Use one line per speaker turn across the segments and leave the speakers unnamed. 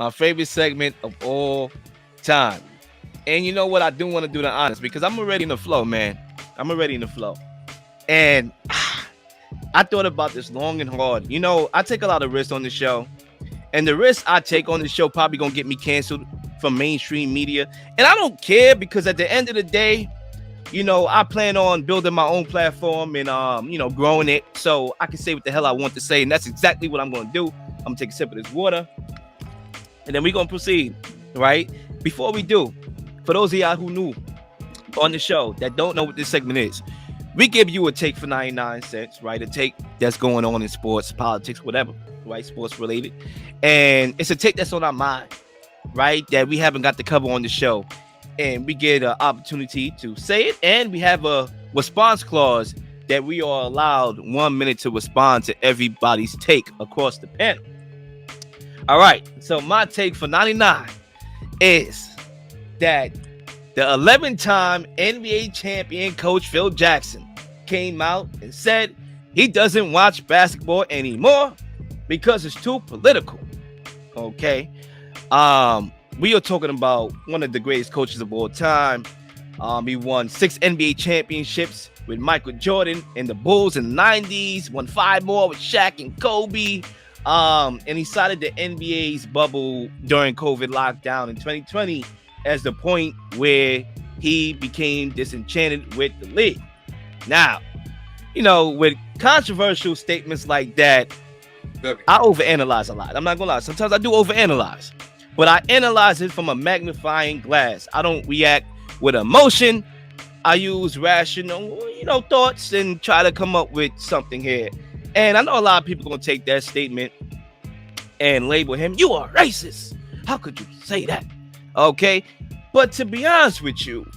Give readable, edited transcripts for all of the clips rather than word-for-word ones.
My favorite segment of all time. And you know what? I do want to do the honors because I'm already in the flow, man. I'm already in the flow. And I thought about this long and hard. You know, I take a lot of risks on the show. And the risk I take on the show probably going to get me canceled from mainstream media. And I don't care because at the end of the day, you know, I plan on building my own platform and, growing it so I can say what the hell I want to say. And that's exactly what I'm going to do. I'm going to take a sip of this water. And then we're going to proceed, right? Before we do, for those of y'all who knew on the show that don't know what this segment is, we give you a take for 99 cents, right? A take that's going on in sports, politics, whatever, right? Sports related. And it's a take that's on our mind, right? That we haven't got to cover on the show. And we get an opportunity to say it. And we have a response clause that we are allowed 1 minute to respond to everybody's take across the panel. All right. So my take for 99 is that the 11-time NBA champion coach Phill Jackson came out and said he doesn't watch basketball anymore because it's too political. Okay. We are talking about one of the greatest coaches of all time. He won 6 NBA championships with Michael Jordan and the Bulls in the 90s, won 5 more with Shaq and Kobe. And he cited the NBA's bubble during COVID lockdown in 2020 as the point where he became disenchanted with the league. Now, you know, with controversial statements like that, I overanalyze a lot. I'm not gonna lie. Sometimes I do overanalyze, but I analyze it from a magnifying glass. I don't react with emotion. I use rational, thoughts and try to come up with something here. And I know a lot of people gonna take that statement and label him, "You are racist. How could you say that?" Okay, but to be honest with you,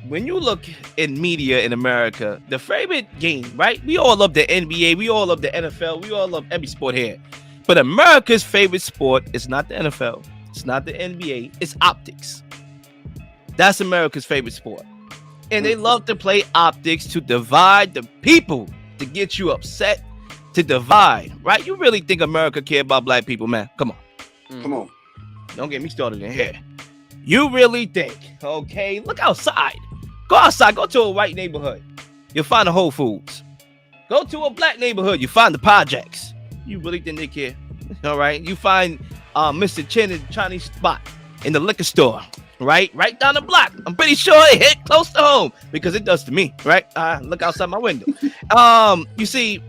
when you look in media in America, the favorite game, right? We all love the NBA, we all love the NFL, we all love every sport here. But America's favorite sport is not the NFL, it's not the NBA, it's optics. That's America's favorite sport. And they love to play optics to divide the people, to get you upset, to divide, right? You really think America care about black people, man? Come on.
Come on.
Don't get me started in here. You really think, okay? Look outside. Go outside. Go to a white neighborhood. You'll find the Whole Foods. Go to a black neighborhood. You find the projects. You really think they care? All right. You find Mr. Chin in the Chinese spot in the liquor store, right? Right down the block. I'm pretty sure it hit close to home because it does to me, right? Look outside my window. You see,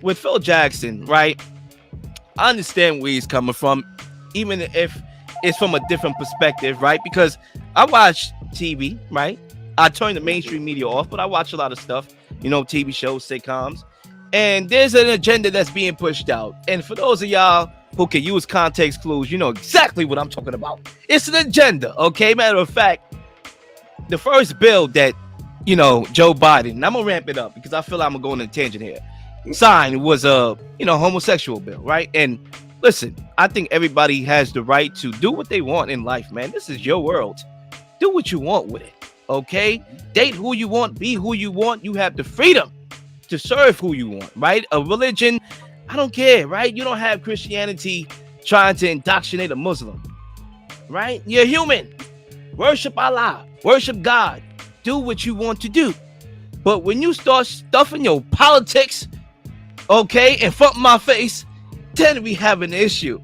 with Phill Jackson, right? I understand where he's coming from, even if it's from a different perspective, right? Because I watch TV, right? I turn the mainstream media off, but I watch a lot of stuff, TV shows, sitcoms, and there's an agenda that's being pushed out. And for those of y'all who can use context clues, you know exactly what I'm talking about. It's an agenda, okay? Matter of fact, the first bill that, Joe Biden, and I'm going to ramp it up because I feel like I'm going to go on a tangent here, signed was a, homosexual bill, right? And listen, I think everybody has the right to do what they want in life, man. This is your world. Do what you want with it, okay? Date who you want, be who you want. You have the freedom to serve who you want, right? A religion, I don't care, right? You don't have Christianity trying to indoctrinate a Muslim, right? You're human. Worship Allah, worship God. Do what you want to do. But when you start stuffing your politics, okay, in front of my face, then we have an issue.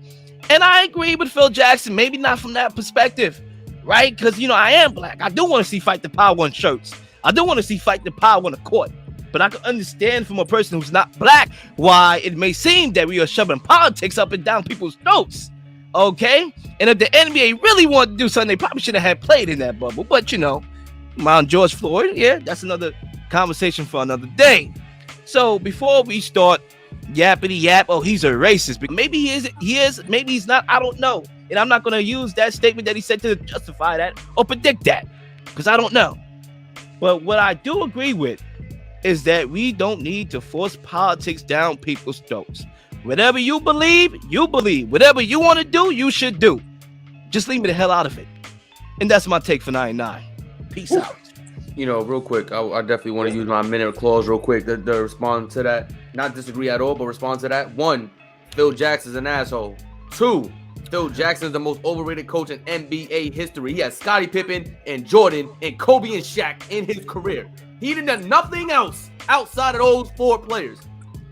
And I agree with Phill Jackson, maybe not from that perspective, right? Because, I am black. I do want to see fight the power on shirts. I do want to see fight the power on the court. But I can understand from a person who's not black why it may seem that we are shoving politics up and down people's throats, okay? And if the NBA really wanted to do something, they probably should have had played in that bubble. But, around George Floyd, yeah, that's another conversation for another day. So before we start yappity yap, oh, he's a racist, but maybe he is, maybe he's not, I don't know. And I'm not going to use that statement that he said to justify that or predict that, because I don't know. But what I do agree with is that we don't need to force politics down people's throats. Whatever you believe, you believe. Whatever you want to do, you should do. Just leave me the hell out of it. And that's my take for 99. Peace out.
Real quick, I definitely want to use my minute clause real quick to respond to that. Not disagree at all, but respond to that. 1, Phill Jackson's an asshole. 2, Phill Jackson is the most overrated coach in NBA history. He has Scottie Pippen and Jordan and Kobe and Shaq in his career. He didn't do nothing else outside of those 4 players.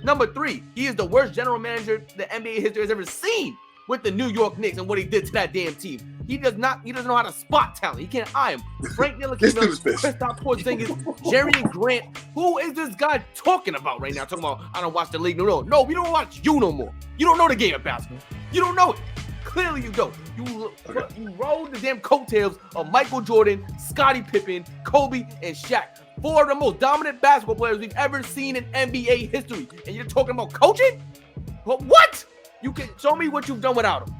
Number 3, he is the worst general manager the NBA history has ever seen with the New York Knicks and what he did to that damn team. He doesn't know how to spot talent. He can't eye him. Frank Ntilikina, Kristaps Porzingis, Jerry Grant. Who is this guy talking about right now? Talking about, I don't watch the league no more. No, we don't watch you no more. You don't know the game of basketball. You don't know it. Clearly you don't. You rode the damn coattails of Michael Jordan, Scottie Pippen, Kobe, and Shaq. 4 of the most dominant basketball players we've ever seen in NBA history. And you're talking about coaching? What? You can show me what you've done without him.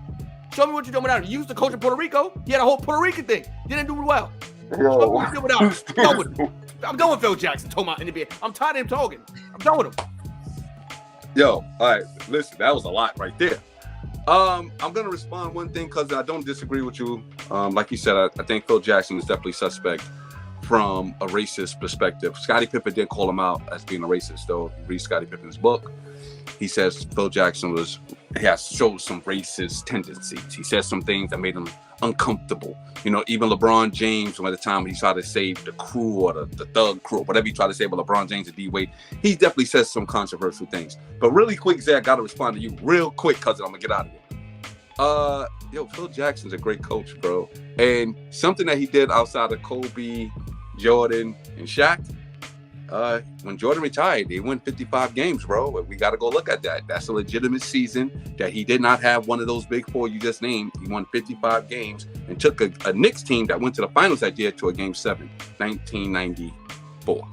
Show me what you've done without him. You used to coach in Puerto Rico. He had a whole Puerto Rican thing. Didn't do well. Show me what you did without him. I'm going with Phill Jackson. Talking about NBA. I'm tired of him talking. I'm done with him.
Yo, all right. Listen, that was a lot right there. I'm gonna respond one thing because I don't disagree with you. Like you said, I think Phill Jackson is definitely suspect from a racist perspective. Scottie Pippen did call him out as being a racist, though. Read Scottie Pippen's book. He says Phill Jackson has showed some racist tendencies. He says some things that made him uncomfortable. You know, even LeBron James, by the time he tried to save the crew or the thug crew, whatever he tried to say about LeBron James and D-Wade, he definitely says some controversial things. But really quick, Zach, I got to respond to you real quick, cousin. I'm going to get out of here. Phill Jackson's a great coach, bro. And something that he did outside of Kobe, Jordan, and Shaq, when Jordan retired, they won 55 games, bro. We got to go look at that. That's a legitimate season that he did not have one of those big 4 you just named. He won 55 games and took a Knicks team that went to the finals that year to a Game 7, 1994.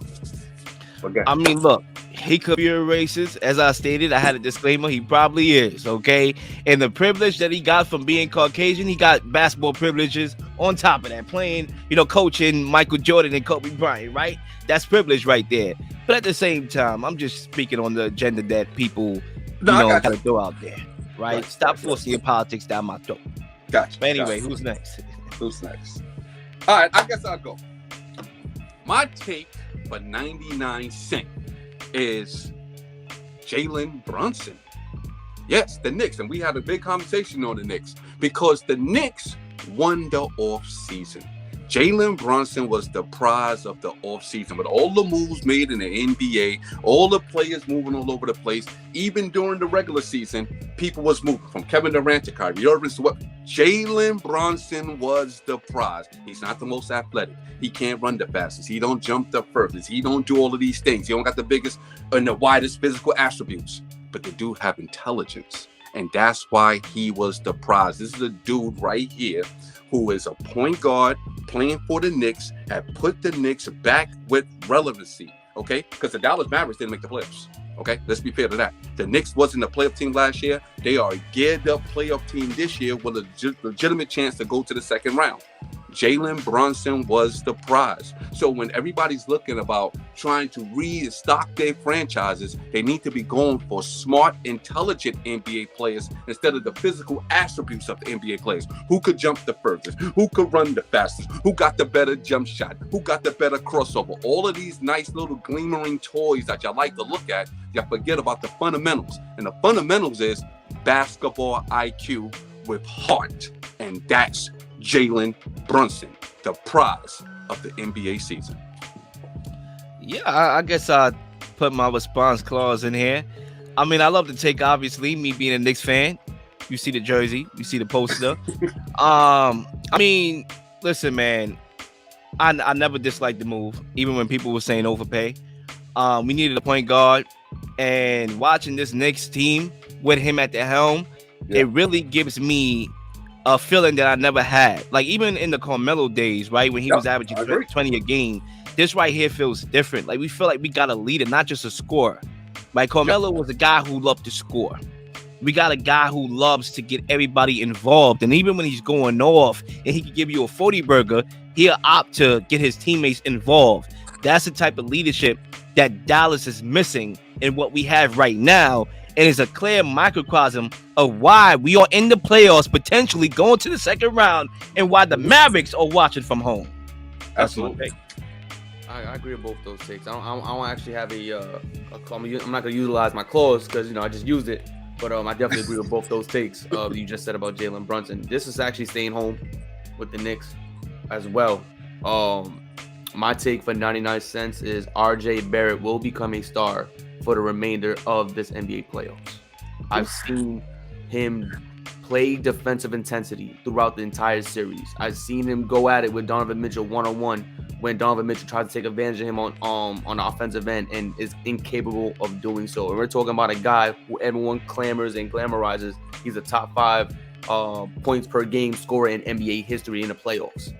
I mean, look, he could be a racist. As I stated, I had a disclaimer. He probably is, okay? And the privilege that he got from being Caucasian, he got basketball privileges on top of that, playing, coaching Michael Jordan and Kobe Bryant, right? That's privilege right there. But at the same time, I'm just speaking on the agenda that people, got to throw out there, right? Stop forcing your politics down my throat.
Gotcha.
But anyway, who's next?
Who's next? All right, I guess I'll go. My take for 99 cents is Jalen Brunson. Yes, the Knicks. And we had a big conversation on the Knicks because the Knicks won the offseason. Jalen Brunson was the prize of the offseason. With all the moves made in the NBA, all the players moving all over the place, even during the regular season, people was moving from Kevin Durant to Kyrie Irving to what? Jalen Brunson was the prize. He's not the most athletic. He can't run the fastest. He don't jump the furthest. He don't do all of these things. He don't got the biggest and the widest physical attributes. But the dude have intelligence. And that's why he was the prize. This is a dude right here who is a point guard playing for the Knicks, had put the Knicks back with relevancy, okay? Because the Dallas Mavericks didn't make the playoffs, okay? Let's be fair to that. The Knicks wasn't a playoff team last year. They are a geared-up playoff team this year with a legitimate chance to go to the second round. Jalen Brunson was the prize. So when everybody's looking about trying to restock their franchises, they need to be going for smart, intelligent NBA players instead of the physical attributes of the NBA players. Who could jump the furthest? Who could run the fastest? Who got the better jump shot? Who got the better crossover? All of these nice little glimmering toys that you like to look at, you forget about the fundamentals. And the fundamentals is basketball IQ with heart. And that's Jalen Brunson, the prize of the NBA season.
Yeah, I guess I put my response clause in here. I mean, I love to take, obviously, me being a Knicks fan. You see the jersey, you see the poster. I mean, listen, man, I never disliked the move, even when people were saying overpay. We needed a point guard, and watching this Knicks team with him at the helm, it really gives me a feeling that I never had. Like, even in the Carmelo days, right, when he was averaging 20 a game, this right here feels different. Like, we feel like we got a leader, not just a scorer. Like, Carmelo was a guy who loved to score. We got a guy who loves to get everybody involved. And even when he's going off and he can give you a 40 burger, he'll opt to get his teammates involved. That's the type of leadership that Dallas is missing in what we have right now. And it's a clear microcosm of why we are in the playoffs, potentially going to the second round, and why the Mavericks are watching from home.
Absolutely.
I agree with both those takes. I don't actually have a clause. I'm not going to utilize my clause because, I just used it. But I definitely agree with both those takes you just said about Jalen Brunson. This is actually staying home with the Knicks as well. My take for 99 cents is R.J. Barrett will become a star for the remainder of this NBA playoffs. I've seen him play defensive intensity throughout the entire series. I've seen him go at it with Donovan Mitchell one-on-one when Donovan Mitchell tries to take advantage of him on the offensive end and is incapable of doing so. And we're talking about a guy who everyone clamors and glamorizes. He's a top 5 points per game scorer in NBA history in the playoffs.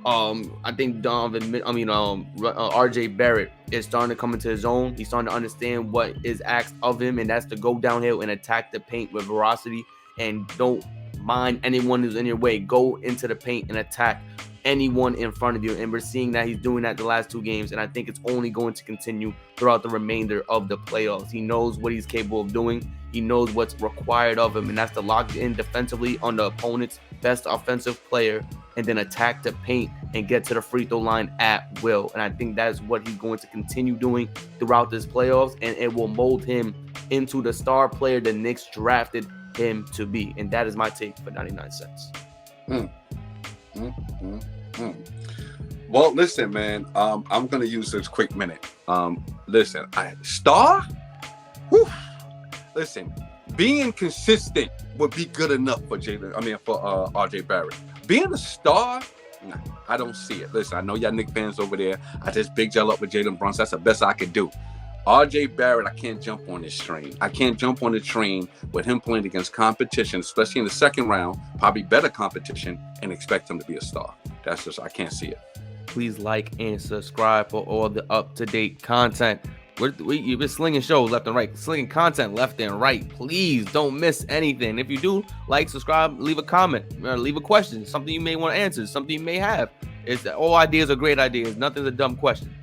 I think R.J. Barrett is starting to come into his own. He's starting to understand what is asked of him, and that's to go downhill and attack the paint with ferocity and don't mind anyone who's in your way. Go into the paint and attack anyone in front of you, and we're seeing that he's doing that the last 2 games, and I think it's only going to continue throughout the remainder of the playoffs. He knows what he's capable of doing. He knows what's required of him, and that's to lock in defensively on the opponent's best offensive player and then attack the paint and get to the free throw line at will. And I think that's what he's going to continue doing throughout this playoffs, and it will mold him into the star player the Knicks drafted him to be. And that is my take for 99 cents.
Well, listen, man, I'm going to use this quick minute. Listen, star? Whew. Listen, being consistent would be good enough for R.J. Barrett. Being a star, nah, I don't see it. Listen, I know y'all Knicks fans over there. I just big gel up with Jalen Brunson. That's the best I could do. R.J. Barrett, I can't jump on this train. I can't jump on the train with him playing against competition, especially in the second round, probably better competition, and expect him to be a star. That's just, I can't see it.
Please like and subscribe for all the up-to-date content. You've been slinging shows left and right, slinging content left and right. Please don't miss anything. If you do, like, subscribe, leave a comment, leave a question, something you may want to answer, something you may have. All ideas are great ideas. Nothing's a dumb question.